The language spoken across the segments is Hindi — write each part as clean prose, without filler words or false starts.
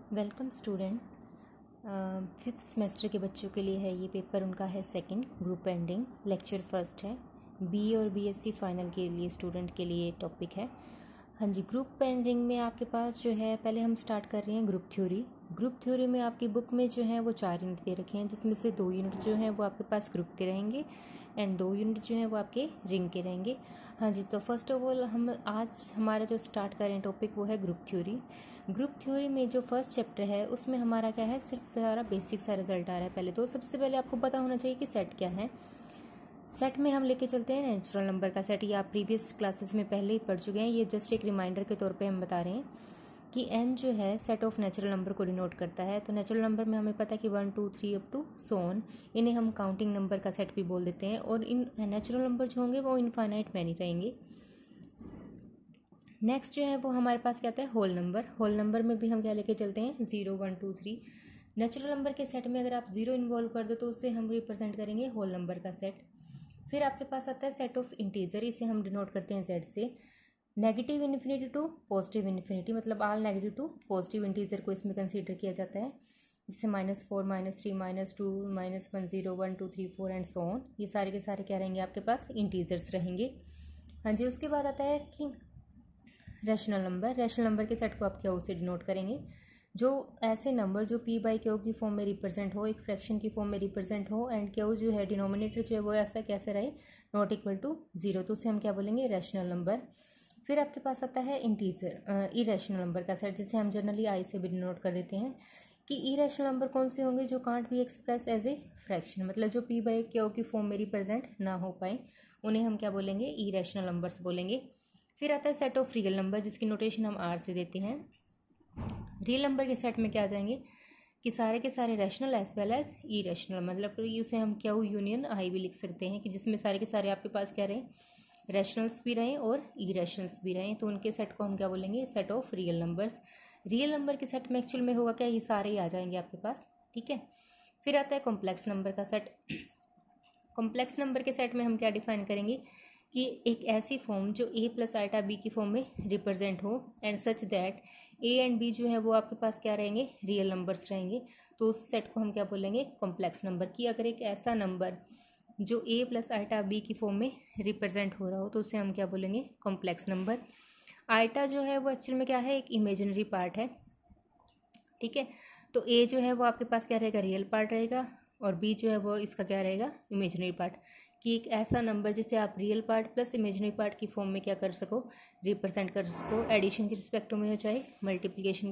Welcome student. फिफ्थ सेमेस्टर के बच्चों के लिए है ये पेपर, उनका है second group pending, lecture first है। बीए और बीएससी फाइनल के लिए स्टूडेंट के लिए टॉपिक है। हाँ जी, ग्रुप पेंडिंग में आपके पास जो है, पहले हम स्टार्ट कर रहे हैं ग्रुप थ्योरी। ग्रुप थ्योरी में आपकी बुक में जो है वो 4 यूनिट दे रखे हैं, जिसमें से 2 यूनिट जो हैं वो आपके पास ग्रुप के रहेंगे एंड 2 यूनिट जो हैं वो आपके रिंग के रहेंगे। हाँ जी, तो फर्स्ट ऑफ ऑल हम आज हमारा जो स्टार्ट करें टॉपिक वो है ग्रुप थ्योरी। ग्रुप थ्योरी में जो फर्स्ट चैप्टर है उसमें हमारा क्या है, सिर्फ सारा बेसिक सा रिजल्ट आ रहा है। पहले तो सबसे पहले आपको पता होना चाहिए कि सेट क्या है। सेट में हम लेके चलते हैं नेचुरल नंबर का सेट। ये आप प्रीवियस क्लासेस में पहले ही पढ़ चुके हैं, ये जस्ट एक रिमाइंडर के तौर पे हम बता रहे हैं कि एन जो है सेट ऑफ नेचुरल नंबर को डिनोट करता है। तो नेचुरल नंबर में हमें पता है कि 1 2 3 अप टू सो ऑन, इन्हें हम काउंटिंग नंबर का सेट भी बोल देते हैं। और इन नेचुरल नंबर जो होंगे वो इनफाइनाइट मैनी रहेंगे। नेक्स्ट जो है वो हमारे पास क्या आता है, होल नंबर। होल नंबर में भी हम क्या लेके चलते हैं, 0 1 2 3। नेचुरल नंबर के सेट में अगर आप 0 इन्वॉल्व कर दो तो उसे हम रिप्रेजेंट करेंगे होल नंबर का सेट। फिर आपके पास आता है सेट ऑफ इंटीजर, इसे हम डिनोट करते हैं जेड से। Negative infinity to positive infinity, मतलब all negative to positive integer को इसमें कंसीडर किया जाता है। जैसे -4 -3 -2 -1 0 1 2 3 4 एंड सो ऑन, ये सारे के सारे क्या रहेंगे आपके पास, इंटीजर्स रहेंगे। हाँ जी, उसके बाद आता है कि रैशनल नंबर। रैशनल नंबर के सेट को आप क्या उसे डिनोट करेंगे, जो ऐसे नंबर जो p बाई क्यू की फॉर्म में रिप्रेजेंट हो, एक फ्रैक्शन की फॉर्म में रिप्रेजेंट हो एंड क्यू जो है डिनोमिनेटर जो है वो ऐसा कैसे रहे, नॉट इक्वल टू 0, तो उसे हम क्या बोलेंगे, रैशनल नंबर। फिर आपके पास आता है इंटीजर, इरेशनल नंबर का सेट, जिसे हम जनरली आई से भी डिनोट कर देते हैं कि इरेशनल नंबर कौन से होंगे, जो can't be express as a fraction, मतलब जो p बाई क्यू की फॉर्म में रिप्रेजेंट ना हो पाए, उन्हें हम क्या बोलेंगे, इरेशनल नंबर्स बोलेंगे। फिर आता है सेट ऑफ रियल नंबर, जिसकी नोटेशन हम आर से देते हैं। रियल नंबर के सेट में क्या आ जाएंगे कि सारे के सारे रैशनल एज वेल एज ई रैशनल, मतलब उसे हम क्यू यूनियन आई भी लिख सकते हैं कि जिसमें सारे के सारे आपके पास क्या रहे, रैशनल्स भी रहें और ई रैशनल्स भी रहें, तो उनके सेट को हम क्या बोलेंगे, set of real numbers. Real number के सेट में एक्चुअल में होगा क्या, ये सारे ही आ जाएंगे आपके पास, ठीक है। फिर आता है कॉम्प्लेक्स नंबर का सेट। कॉम्प्लेक्स नंबर के सेट में हम क्या डिफाइन करेंगे कि एक ऐसी फॉर्म जो a प्लस आइटा b की फॉर्म में रिप्रेजेंट हो and such that a and b जो है वो आपके पास क्या रहेंगे, रियल नंबर्स रहेंगे, तो उस सेट को हम क्या बोलेंगे, कॉम्प्लेक्स नंबर। कि अगर एक ऐसा नंबर जो a प्लस आइटा b की फॉर्म में रिप्रेजेंट हो रहा हो तो उसे हम क्या बोलेंगे, कॉम्प्लेक्स नंबर। आइटा जो है वो एक्चुअल में क्या है, एक इमेजिनरी पार्ट है, ठीक है। तो a जो है वो आपके पास क्या रहेगा, रियल पार्ट रहेगा, और b जो है वो इसका क्या रहेगा, इमेजिनरी पार्ट। कि एक ऐसा नंबर जिसे आप real part plus imaginary part की फॉर्म में क्या कर सको, रिप्रेजेंट कर सको, एडिशन के रिस्पेक्ट में हो चाहे मल्टीप्लिकेशन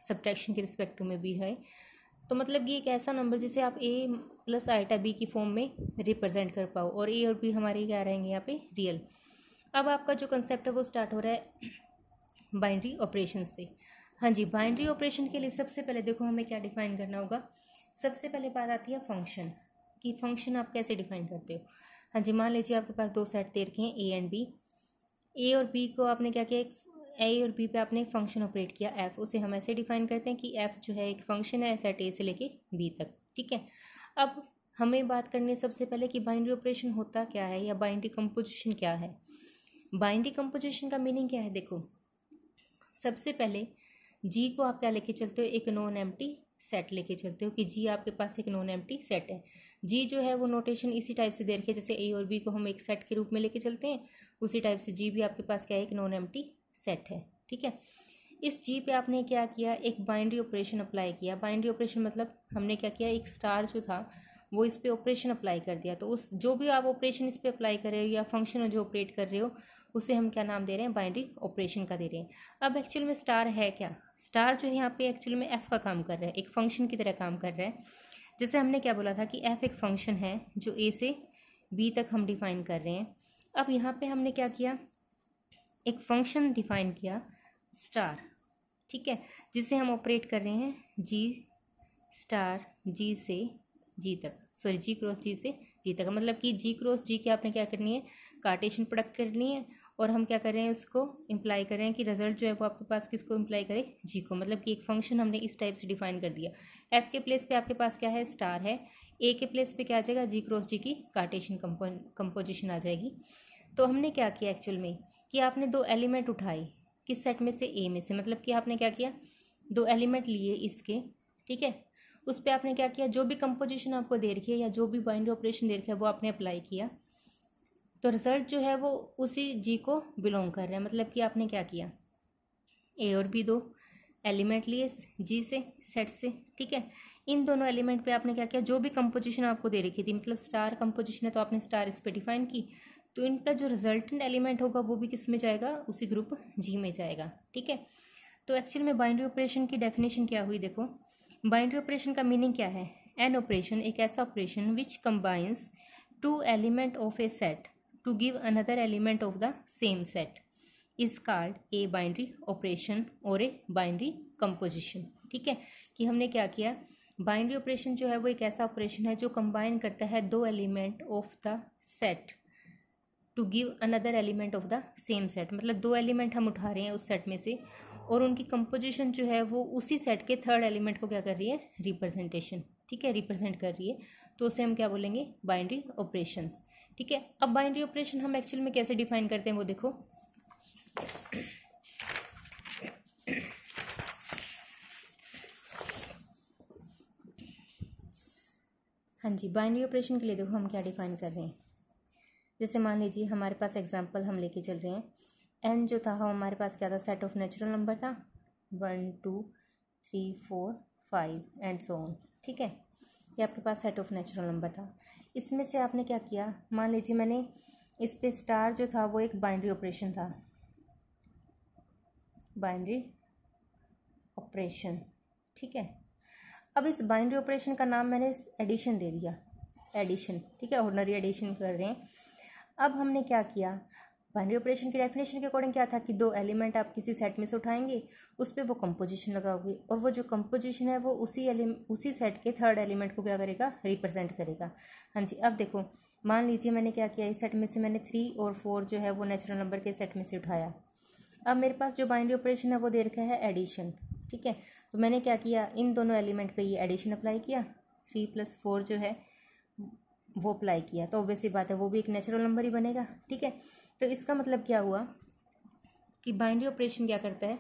सब्ट्रैक्शन के रिस्पेक्ट में भी है। तो मतलब कि एक ऐसा नंबर जिसे आप a प्लस आइटा b की फॉर्म में रिप्रेजेंट कर पाओ, और a और b हमारे क्या रहेंगे यहाँ पे, रियल। अब आपका जो कंसेप्ट है वो स्टार्ट हो रहा है बाइनरी ऑपरेशन से। हाँ जी, बाइनरी ऑपरेशन के लिए सबसे पहले देखो हमें क्या डिफाइन करना होगा। सबसे पहले बात आती है फंक्शन कि फंक्शन आप कैसे डिफाइन करते हो। हाँ जी, मान लीजिए आपके पास 2 सेट दे रखे हैं a एंड b। a और b को आपने क्या किया, a और b पे आपने एक फंक्शन ऑपरेट किया f, उसे हम ऐसे डिफाइन करते हैं कि f जो है एक फंक्शन है सेट a से लेके b तक, ठीक है। अब हमें बात करनी है सबसे पहले कि बाइनरी ऑपरेशन होता क्या है या बाइनरी कंपोजिशन क्या है। बाइनरी कंपोजिशन का मीनिंग क्या है, देखो सबसे पहले g को आप क्या लेके चलते हो, एक नॉन एम्प्टी सेट लेके चलते हो कि जी आपके पास एक नॉन एम्प्टी सेट है। जी जो है वो नोटेशन इसी टाइप से दे रखी है, जैसे ए और बी को हम एक सेट के रूप में लेके चलते हैं, उसी टाइप से जी भी आपके पास क्या है, एक नॉन एम्प्टी सेट है, ठीक है। इस जी पे आपने क्या किया, एक बाइनरी ऑपरेशन अप्लाई किया। बाइनरी ऑपरेशन मतलब हमने क्या किया, एक स्टार जो था वो इस पे ऑपरेशन अप्लाई कर दिया। तो उस जो भी आप ऑपरेशन इस पे अप्लाई कर रहे हो या फंक्शन जो ऑपरेट कर रहे हो उसे हम क्या नाम दे रहे हैं, बाइनरी ऑपरेशन का दे रहे हैं। अब एक्चुअल में स्टार है क्या, स्टार जो है यहाँ पे एक्चुअल में एफ का काम कर रहा है, एक फंक्शन की तरह काम कर रहा है। जैसे हमने क्या बोला था कि एफ एक फंक्शन है जो ए से बी तक हम डिफाइन कर रहे हैं। अब यहाँ पे हमने क्या किया, एक फंक्शन डिफाइन किया स्टार, ठीक है, जिसे हम ऑपरेट कर रहे हैं जी स्टार जी से जी तक, सॉरी जी क्रॉस जी से जी तक, मतलब कि जी क्रॉस जी की आपने क्या करनी है, कार्टेशियन प्रोडक्ट करनी है, और हम क्या कर रहे हैं, उसको इम्प्लाई कर रहे हैं कि रिजल्ट जो है वो आपके पास किसको इम्प्लाई करे, जी को। मतलब कि एक फंक्शन हमने इस टाइप से डिफाइन कर दिया। एफ के प्लेस पे आपके पास क्या है, स्टार है। ए के प्लेस पे क्या आ जाएगा, जी क्रॉस जी की कार्टेशियन कंपोजिशन आ जाएगी। तो हमने क्या किया एक्चुअल में कि आपने 2 एलिमेंट उठाए किस सेट में से, ए में से, मतलब कि आपने क्या किया, दो एलिमेंट लिए इसके, ठीक है, उस पर आपने क्या किया, जो भी कंपोजिशन आपको दे रखी है या जो भी बाइनरी ऑपरेशन दे रखा है वो आपने अप्लाई किया, तो रिजल्ट जो है वो उसी जी को बिलोंग कर रहा है। मतलब कि आपने क्या किया, ए और बी दो एलिमेंट लिए जी से, सेट से, ठीक है, इन दोनों एलिमेंट पे आपने क्या किया, जो भी कंपोजिशन आपको दे रखी थी, मतलब स्टार कंपोजिशन है तो आपने स्टार इस पे डिफाइन की, तो इनका जो रिजल्टेंट एलिमेंट होगा वो भी किस में जाएगा, उसी ग्रुप जी में जाएगा, ठीक है। तो एक्चुअल में बाइनरी ऑपरेशन की डेफिनेशन क्या हुई, देखो बाइनरी ऑपरेशन का मीनिंग क्या है, एन ऑपरेशन एक ऐसा operation which combines two element of a set to give another element of the same set is called a binary operation और ए बाइनरी कंपोजिशन, ठीक है। कि हमने क्या किया, बाइनरी ऑपरेशन जो है वो एक ऐसा ऑपरेशन है जो कंबाइन करता है दो element of the set to give another element of the same set, मतलब दो एलिमेंट हम उठा रहे हैं उस सेट में से और उनकी कंपोजिशन जो है वो उसी सेट के थर्ड एलिमेंट को क्या कर रही है, रिप्रेजेंटेशन, ठीक है, रिप्रेजेंट कर रही है, तो उसे हम क्या बोलेंगे, बाइनरी ऑपरेशंस, ठीक है। अब बाइनरी ऑपरेशन हम एक्चुअल में कैसे डिफाइन करते हैं वो देखो, हाँ जी, बाइनरी ऑपरेशन के लिए देखो हम क्या डिफाइन कर रहे हैं। जैसे मान लीजिए हमारे पास एग्जांपल हम लेके चल रहे हैं, एन जो था हमारे पास क्या था, सेट ऑफ नेचुरल नंबर था 1 2 3 4 5 एंड सो ऑन, ठीक है, ये आपके पास सेट ऑफ नेचुरल नंबर था। इसमें से आपने क्या किया, मान लीजिए मैंने इस पे स्टार जो था वो एक बाइनरी ऑपरेशन था, बाइनरी ऑपरेशन, ठीक है। अब इस बाइनरी ऑपरेशन का नाम मैंने एडिशन दे दिया, एडिशन, ठीक है, ऑर्डिनरी एडिशन कर रहे हैं। अब हमने क्या किया, बाइनरी ऑपरेशन की डेफिनेशन के अकॉर्डिंग क्या था कि दो एलिमेंट आप किसी सेट में से उठाएंगे, उस पर वो कंपोजिशन लगाओगे और वो जो कंपोजिशन है वो उसी सेट के थर्ड एलिमेंट को क्या करेगा, रिप्रेजेंट करेगा। हाँ जी, अब देखो मान लीजिए मैंने क्या किया, इस सेट में से मैंने 3 और 4 जो है वो नेचुरल नंबर के सेट में से उठाया। अब मेरे पास जो बाइनरी ऑपरेशन है वो दे रखा है एडिशन, ठीक है, तो मैंने क्या किया, इन दोनों एलिमेंट पे ये एडिशन अप्लाई किया, 3 + 4 जो है वो अप्लाई किया, तो ऑब्वियसली बात है वो भी एक नेचुरल नंबर ही बनेगा, ठीक है। तो इसका मतलब क्या हुआ कि बाइनरी ऑपरेशन क्या करता है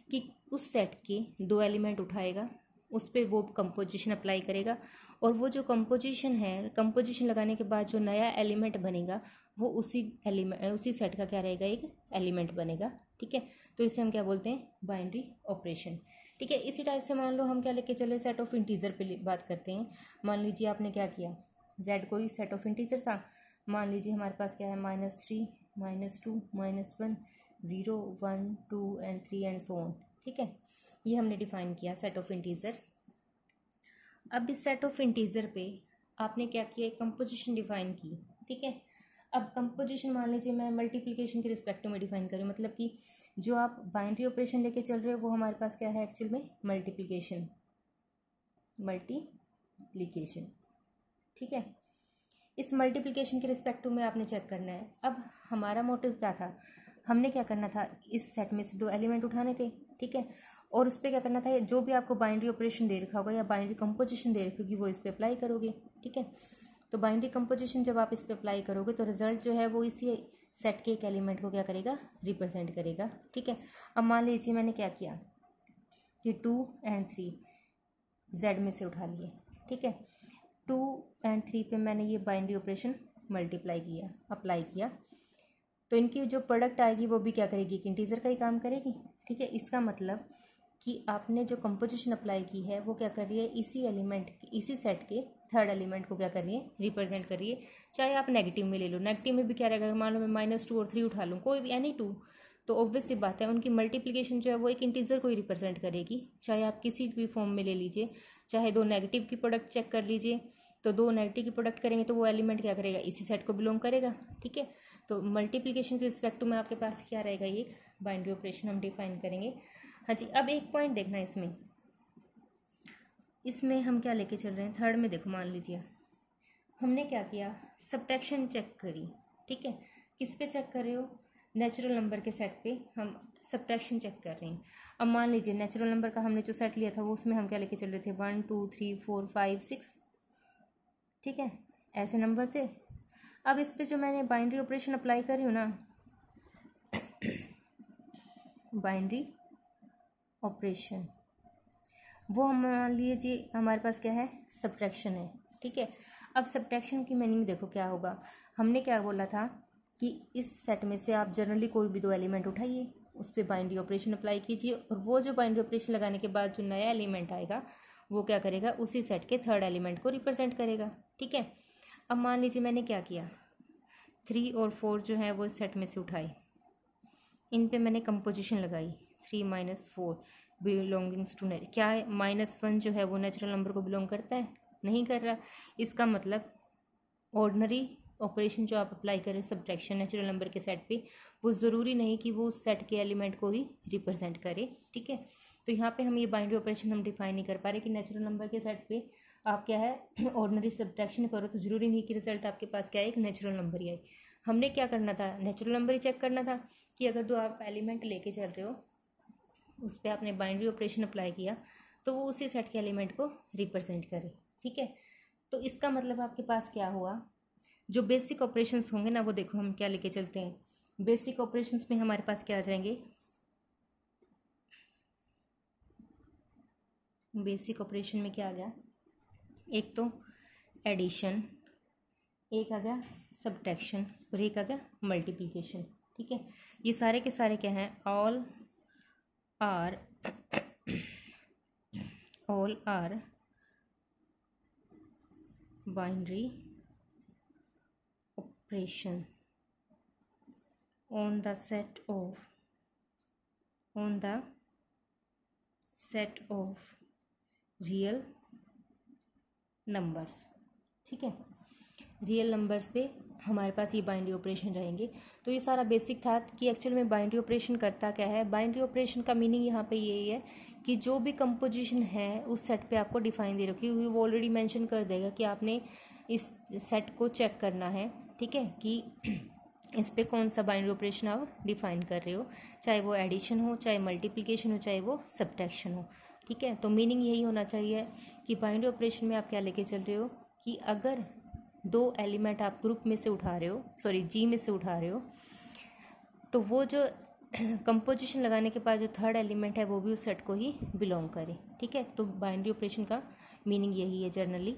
कि उस सेट के दो एलिमेंट उठाएगा, उस पर वो कंपोजिशन अप्लाई करेगा और वो जो कंपोजिशन है, कंपोजिशन लगाने के बाद जो नया एलिमेंट बनेगा वो उसी सेट का क्या रहेगा, एक एलिमेंट बनेगा, ठीक है। तो इसे हम क्या बोलते हैं, बाइनरी ऑपरेशन, ठीक है। इसी टाइप से मान लो हम क्या लेके चले, सेट ऑफ इंटीजर पे बात करते हैं। मान लीजिए आपने क्या किया, z कोई सेट ऑफ इंटीजर था, मान लीजिए हमारे पास क्या है, -3 -2 -1 0 1 2 एंड 3 एंड सो ऑन, ठीक है, ये हमने डिफाइन किया सेट ऑफ इंटीजर्स। अब इस सेट ऑफ इंटीजर पे आपने क्या किया, एक कंपोजिशन डिफाइन की, ठीक है। अब कंपोजिशन मान लीजिए मैं मल्टीप्लिकेशन के रिस्पेक्ट में डिफाइन करूँ, मतलब कि जो आप बाइनरी ऑपरेशन लेके चल रहे हो वो हमारे पास क्या है एक्चुअल में, मल्टीप्लिकेशन, ठीक है। इस मल्टीप्लिकेशन के रिस्पेक्टिव में आपने चेक करना है। अब हमारा मोटिव क्या था, हमने क्या करना था, इस सेट में से दो एलिमेंट उठाने थे, ठीक है, और उस पर क्या करना था, जो भी आपको बाइनरी ऑपरेशन दे रखा होगा या बाइनरी कंपोजिशन दे रखी होगी वो इस पर अप्लाई करोगे, ठीक है। तो बाइनरी कंपोजिशन जब आप इस पर अप्लाई करोगे तो रिजल्ट जो है वो इसी सेट के एक एलिमेंट को क्या करेगा, रिप्रेजेंट करेगा, ठीक है। अब मान लीजिए मैंने क्या किया कि 2 और 3 जेड में से उठा लिए, ठीक है, 2 और 3 पे मैंने ये बाइनरी ऑपरेशन अप्लाई किया, तो इनकी जो प्रोडक्ट आएगी वो भी क्या करेगी, कि इंटीजर का ही काम करेगी, ठीक है। इसका मतलब कि आपने जो कंपोजिशन अप्लाई की है वो क्या कर रही है, इसी सेट के थर्ड एलिमेंट को क्या कर रही है, रिप्रेजेंट कर रही है। चाहे आप नेगेटिव में ले लो, नेगेटिव में भी क्या रहेगा, मान लो मैं -2 और 3 उठा लूँ, कोई भी एनी 2, तो ऑब्वियस सी बात है उनकी मल्टीप्लिकेशन जो है वो एक इंटीजर को ही रिप्रेजेंट करेगी। चाहे आप किसी भी फॉर्म में ले लीजिए, चाहे दो नेगेटिव की प्रोडक्ट चेक कर लीजिए, तो दो नेगेटिव की प्रोडक्ट करेंगे तो वो एलिमेंट क्या करेगा, इसी सेट को बिलोंग करेगा, ठीक है। तो मल्टीप्लिकेशन के रिस्पेक्ट में आपके पास क्या रहेगा, ये एक बाइनरी ऑपरेशन हम डिफाइन करेंगे। हाँ जी, अब एक पॉइंट देखना इसमें हम क्या लेके चल रहे हैं, थर्ड में देखो, मान लीजिए हमने क्या किया, सब्ट्रैक्शन चेक करी, ठीक है। किस पे चेक कर रहे हो, नेचुरल नंबर के सेट पे हम सब्ट्रैक्शन चेक कर रहे हैं। अब मान लीजिए नेचुरल नंबर का हमने जो सेट लिया था वो उसमें हम क्या लेके चल रहे थे, 1 2 3 4 5 6, ठीक है, ऐसे नंबर थे। अब इस पे जो मैंने बाइनरी ऑपरेशन अप्लाई कर रही हूँ ना, बाइनरी ऑपरेशन, वो हम मान लीजिए हमारे पास क्या है, सब्ट्रैक्शन है, ठीक है। अब सब्ट्रैक्शन की मीनिंग देखो क्या होगा, हमने क्या बोला था कि इस सेट में से आप जनरली कोई भी दो एलिमेंट उठाइए, उस पर बाइनरी ऑपरेशन अप्लाई कीजिए, और वो जो बाइनरी ऑपरेशन लगाने के बाद जो नया एलिमेंट आएगा वो क्या करेगा, उसी सेट के थर्ड एलिमेंट को रिप्रेजेंट करेगा, ठीक है। अब मान लीजिए मैंने क्या किया, 3 और 4 जो है वो इस सेट में से उठाए, इन पे मैंने कंपोजिशन लगाई 3 - 4 बिलोंगिंग्स टू क्या है, -1 जो है वो नेचुरल नंबर को बिलोंग करता है, नहीं कर रहा। इसका मतलब ऑर्डिनरी ऑपरेशन जो आप अप्लाई करें सब्ट्रैक्शन नेचुरल नंबर के सेट पे, वो ज़रूरी नहीं कि वो उस सेट के एलिमेंट को ही रिप्रेजेंट करे, ठीक है। तो यहाँ पे हम ये बाइनरी ऑपरेशन हम डिफाइन नहीं कर पा रहे कि नेचुरल नंबर के सेट पे आप क्या है ऑर्डिनरी सब्ट्रैक्शन करो तो ज़रूरी नहीं कि रिजल्ट आपके पास क्या है, एक नेचुरल नंबर ही आए। हमने क्या करना था, नेचुरल नंबर ही चेक करना था कि अगर दो आप एलिमेंट लेके चल रहे हो, उस पर आपने बाइनरी ऑपरेशन अप्लाई किया तो वो उसी सेट के एलिमेंट को रिप्रेजेंट करे, ठीक है। तो इसका मतलब आपके पास क्या हुआ, जो बेसिक ऑपरेशंस होंगे ना वो देखो हम क्या लेके चलते हैं, बेसिक ऑपरेशंस में हमारे पास क्या आ जाएंगे, बेसिक ऑपरेशन में क्या आ गया, एक तो एडिशन, एक आ गया सब्ट्रैक्शन, और एक आ गया मल्टीप्लिकेशन, ठीक है। ये सारे के सारे क्या हैं, all are binary operation on the set of real numbers, ठीक है। रियल नंबर्स पे हमारे पास ये बाइनरी ऑपरेशन रहेंगे। तो ये सारा बेसिक था कि एक्चुअल में बाइनरी ऑपरेशन करता क्या है। बाइनरी ऑपरेशन का मीनिंग यहाँ पे यही है कि जो भी कंपोजिशन है उस सेट पे आपको डिफाइन दे रखी हुई, वो ऑलरेडी मेंशन कर देगा कि आपने इस सेट को चेक करना है, ठीक है, कि इस पे कौन सा बाइनरी ऑपरेशन आप डिफाइन कर रहे हो, चाहे वो एडिशन हो, चाहे मल्टीप्लिकेशन हो, चाहे वो सब्ट्रैक्शन हो, ठीक है। तो मीनिंग यही होना चाहिए कि बाइनरी ऑपरेशन में आप क्या लेके चल रहे हो कि अगर दो एलिमेंट आप ग्रुप में से उठा रहे हो, सॉरी जी में से उठा रहे हो, तो वो जो कंपोजिशन लगाने के बाद जो थर्ड एलिमेंट है वो भी उस सेट को ही बिलोंग करे, ठीक है। तो बाइनरी ऑपरेशन का मीनिंग यही है जनरली।